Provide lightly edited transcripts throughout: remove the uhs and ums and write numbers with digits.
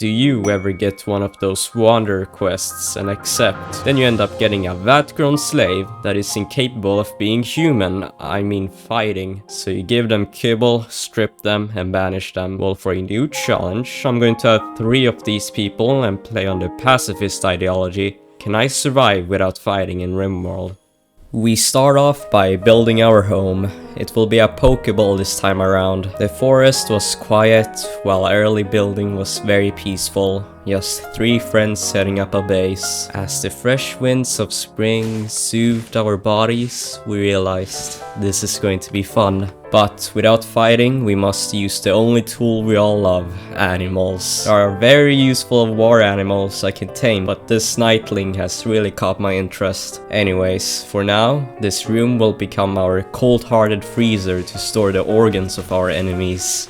Do you ever get one of those wanderer quests and accept? Then you end up getting a vat-grown slave that is incapable of being human, I mean fighting. So you give them kibble, strip them, and banish them. Well, for a new challenge, I'm going to have 3 of these people and play on the pacifist ideology. Can I survive without fighting in Rimworld? We start off by building our home. It will be a pokeball this time around. The forest was quiet, while early building was very peaceful. Just 3 friends setting up a base. As the fresh winds of spring soothed our bodies, we realized this is going to be fun. But without fighting, we must use the only tool we all love, animals. There are very useful war animals I can tame, but this nightling has really caught my interest. Anyways, for now, this room will become our cold-hearted freezer to store the organs of our enemies.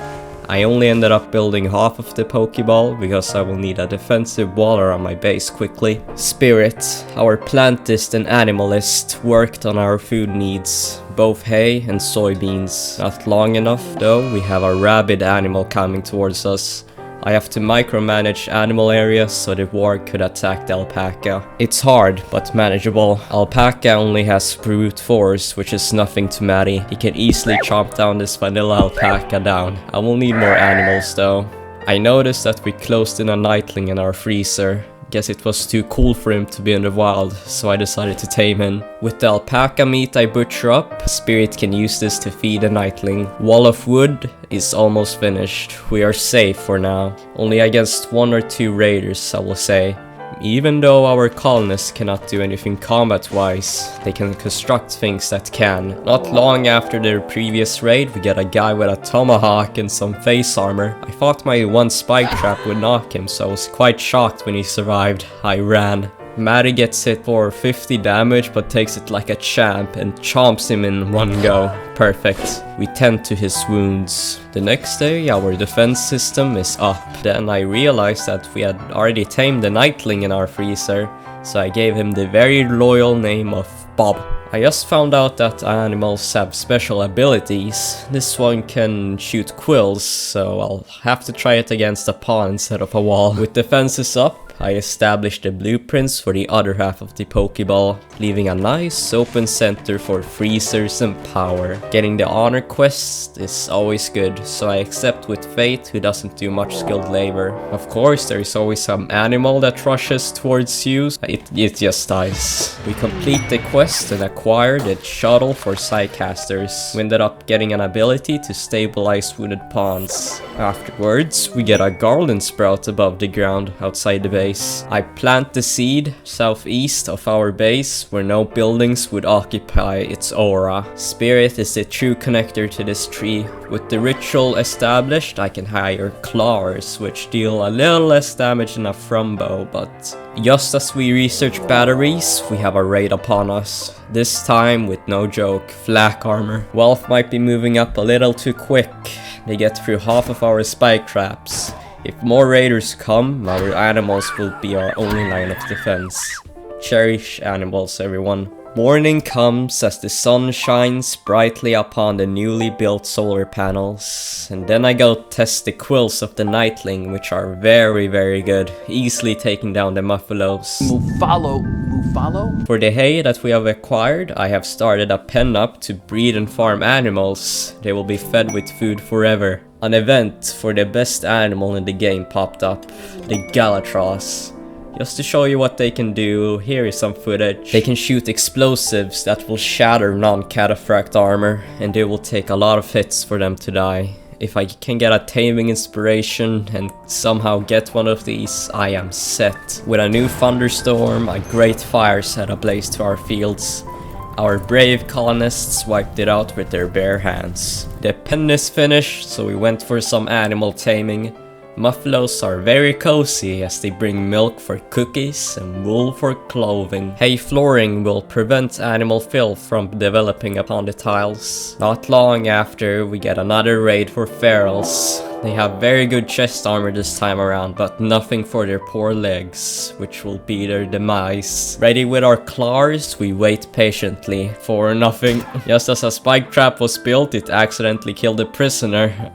I only ended up building half of the Pokeball because I will need a defensive wall around my base quickly. Spirit, our plantist and animalist, worked on our food needs, both hay and soybeans. Not long enough though, we have a rabid animal coming towards us. I have to micromanage animal areas so the warg could attack the alpaca. It's hard, but manageable. Alpaca only has brute force, which is nothing to Maddie. He can easily chomp down this vanilla alpaca down. I will need more animals though. I noticed that we closed in a nightling in our freezer. Guess it was too cool for him to be in the wild, so I decided to tame him. With the alpaca meat I butcher up, Spirit can use this to feed a nightling. Wall of wood is almost finished. We are safe for now. Only against 1 or 2 raiders, I will say. Even though our colonists cannot do anything combat-wise, they can construct things that can. Not long after their previous raid, we get a guy with a tomahawk and some face armor. I thought my 1 spike trap would knock him, so I was quite shocked when he survived. I ran. Maddie gets hit for 50 damage but takes it like a champ and chomps him in 1 go. Perfect. We tend to his wounds. The next day our defense system is up. Then I realized that we had already tamed the nightling in our freezer, so I gave him the very loyal name of Bob. I just found out that animals have special abilities. This one can shoot quills, so I'll have to try it against a paw instead of a wall. With defenses up, I established the blueprints for the other half of the Pokeball, leaving a nice open center for freezers and power. Getting the honor quest is always good, so I accept with Fate, who doesn't do much skilled labor. Of course, there is always some animal that rushes towards you, it just dies. We complete the quest and acquire the shuttle for Psycasters. We ended up getting an ability to stabilize wounded pawns. Afterwards, we get a garland sprout above the ground outside the base. I plant the seed southeast of our base where no buildings would occupy its aura. Spirit is the true connector to this tree. With the ritual established, I can hire claws, which deal a little less damage than a frumbo, but just as we research batteries, we have a raid upon us. This time, with no joke, flak armor. Wealth might be moving up a little too quick. They get through half of our spike traps. If more raiders come, our animals will be our only line of defense. Cherish animals, everyone. Morning comes as the sun shines brightly upon the newly built solar panels. And then I go test the quills of the nightling, which are very good, easily taking down the muffalos. Mufalo. For the hay that we have acquired, I have started a pen up to breed and farm animals. They will be fed with food forever. An event for the best animal in the game popped up, the Galatros. Just to show you what they can do, here is some footage. They can shoot explosives that will shatter non-cataphract armor, and it will take a lot of hits for them to die. If I can get a taming inspiration and somehow get one of these, I am set. With a new thunderstorm, a great fire set ablaze to our fields. Our brave colonists wiped it out with their bare hands. The pen is finished, so we went for some animal taming. Muffalos are very cozy as they bring milk for cookies and wool for clothing. Hay flooring will prevent animal filth from developing upon the tiles. Not long after, we get another raid for ferals. They have very good chest armor this time around, but nothing for their poor legs, which will be their demise. Ready with our claws, we wait patiently for nothing. Just as a spike trap was built, it accidentally killed a prisoner.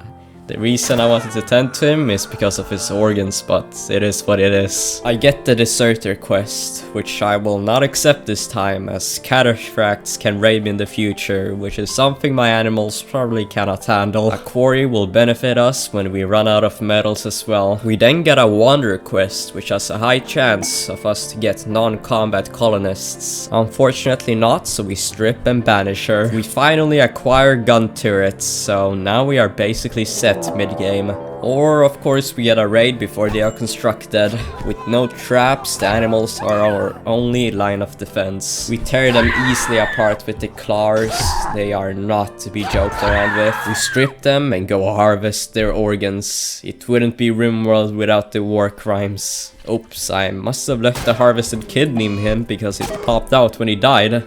The reason I wanted to tend to him is because of his organs, but it is what it is. I get the deserter quest, which I will not accept this time, as cataphracts can raid me in the future, which is something my animals probably cannot handle. A quarry will benefit us when we run out of metals as well. We then get a wanderer quest, which has a high chance of us to get non-combat colonists. Unfortunately not, so we strip and banish her. We finally acquire gun turrets, so now we are basically set mid-game. Or of course we get a raid before they are constructed. With no traps, the animals are our only line of defense. We tear them easily apart with the claws. They are not to be joked around with. We strip them and go harvest their organs. It wouldn't be Rimworld without the war crimes. Oops, I must have left the harvested kidney in him because it popped out when he died.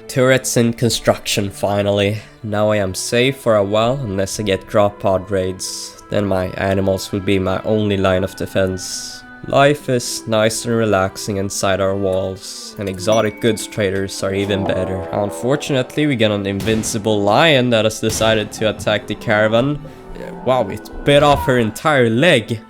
Turrets in construction finally. Now I am safe for a while unless I get drop pod raids. Then my animals will be my only line of defense. Life is nice and relaxing inside our walls, and exotic goods traders are even better. Unfortunately, we get an invincible lion that has decided to attack the caravan. Wow, it bit off her entire leg.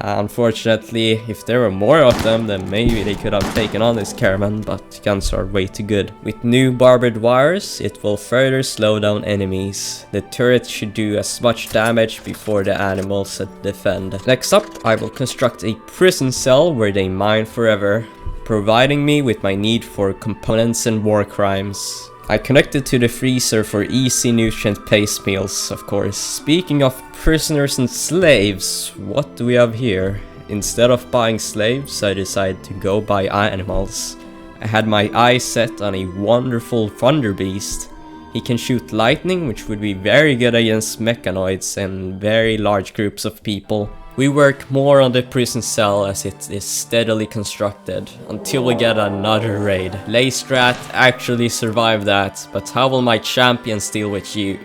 Unfortunately, if there were more of them, then maybe they could have taken on this caravan, but guns are way too good. With new barbed wires, it will further slow down enemies. The turret should do as much damage before the animals defend. Next up, I will construct a prison cell where they mine forever, providing me with my need for components and war crimes. I connected to the freezer for easy nutrient paste meals, of course. Speaking of prisoners and slaves, what do we have here? Instead of buying slaves, I decided to go buy animals. I had my eyes set on a wonderful thunder beast. He can shoot lightning, which would be very good against mechanoids and very large groups of people. We work more on the prison cell as it is steadily constructed, until we get another raid. Laystrat actually survived that, but how will my champions deal with you?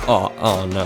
Oh no,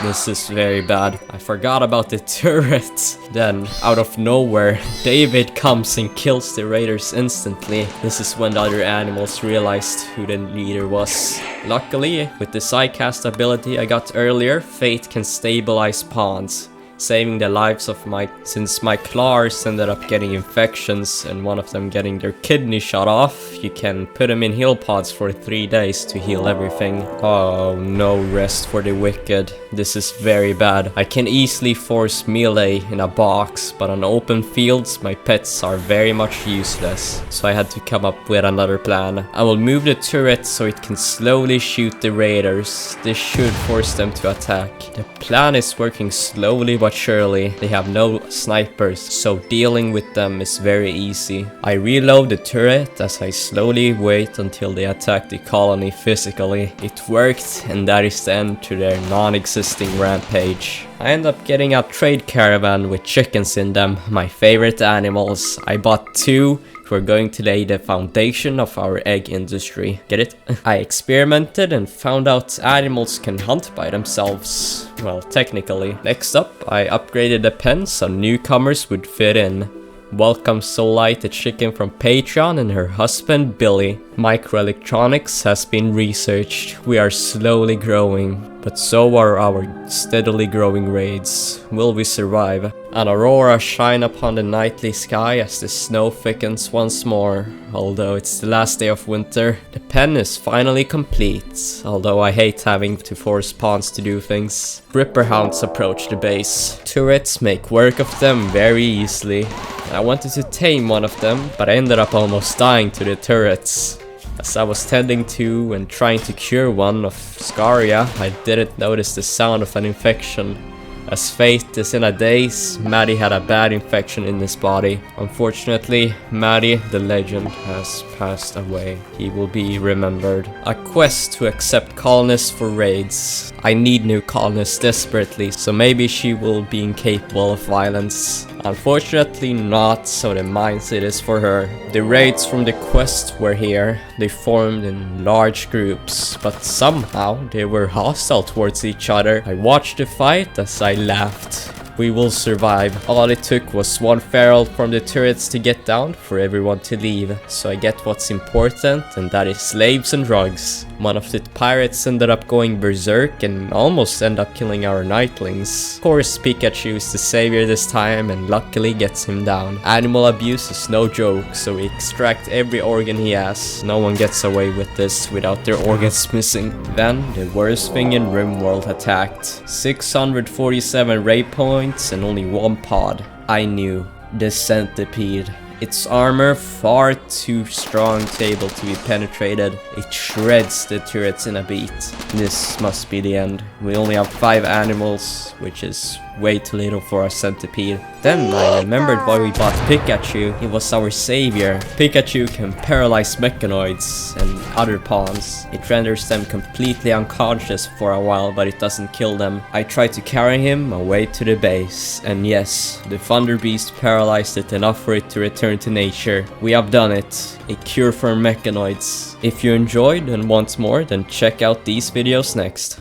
this is very bad. I forgot about the turret. Then, out of nowhere, David comes and kills the raiders instantly. This is when the other animals realized who the leader was. Luckily, with the Psycast ability I got earlier, Fate can stabilize pawns, saving the lives of since my claws ended up getting infections and one of them getting their kidney shot off, you can put them in heal pods for 3 days to heal everything. Oh, no rest for the wicked. This is very bad. I can easily force melee in a box, but on open fields my pets are very much useless, so I had to come up with another plan. I will move the turret so it can slowly shoot the raiders. This should force them to attack. The plan is working slowly but surely. They have no snipers, so dealing with them is very easy. I reload the turret as I slowly wait until they attack the colony physically. It worked, and that is the end to their non-existing rampage. I end up getting a trade caravan with chickens in them, my favorite animals. I bought 2. We're going to lay the foundation of our egg industry. Get it? I experimented and found out animals can hunt by themselves. Well, technically. Next up, I upgraded the pen so newcomers would fit in. Welcome Soulite, the chicken from Patreon, and her husband Billy. Microelectronics has been researched. We are slowly growing, but so are our steadily growing raids. Will we survive? An aurora shine upon the nightly sky as the snow thickens once more. Although it's the last day of winter, the pen is finally complete. Although I hate having to force pawns to do things. Ripper hounds approach the base. Turrets make work of them very easily. I wanted to tame one of them, but I ended up almost dying to the turrets. As I was tending to and trying to cure one of Scaria, I didn't notice the sound of an infection. As fate is in a daze, Maddie had a bad infection in his body. Unfortunately, Maddie, the legend, has passed away. He will be remembered. A quest to accept colonists for raids. I need new colonists desperately, so maybe she will be incapable of violence. Unfortunately not, so the mindset is for her. The raids from the quest were here. They formed in large groups, but somehow they were hostile towards each other. I watched the fight as I laughed. We will survive. All it took was one feral from the turrets to get down for everyone to leave. So I get what's important, and that is slaves and drugs. One of the pirates ended up going berserk and almost ended up killing our knightlings. Of course, Pikachu is the savior this time and luckily gets him down. Animal abuse is no joke, so we extract every organ he has. No one gets away with this without their organs missing. Then, the worst thing in Rimworld attacked. 647 ray points and only one pod. I knew. The centipede. Its armor far too strong to able to be penetrated. It shreds the turrets in a beat. This must be the end. We only have 5 animals, which is way too little for a centipede. Then I remembered why we bought Pikachu. He was our savior. Pikachu can paralyze mechanoids and other pawns. It renders them completely unconscious for a while, but it doesn't kill them. I tried to carry him away to the base, and yes, the Thunder Beast paralyzed it enough for it to return to nature. We have done it. A cure for mechanoids. If you enjoyed and want more, then check out these videos next.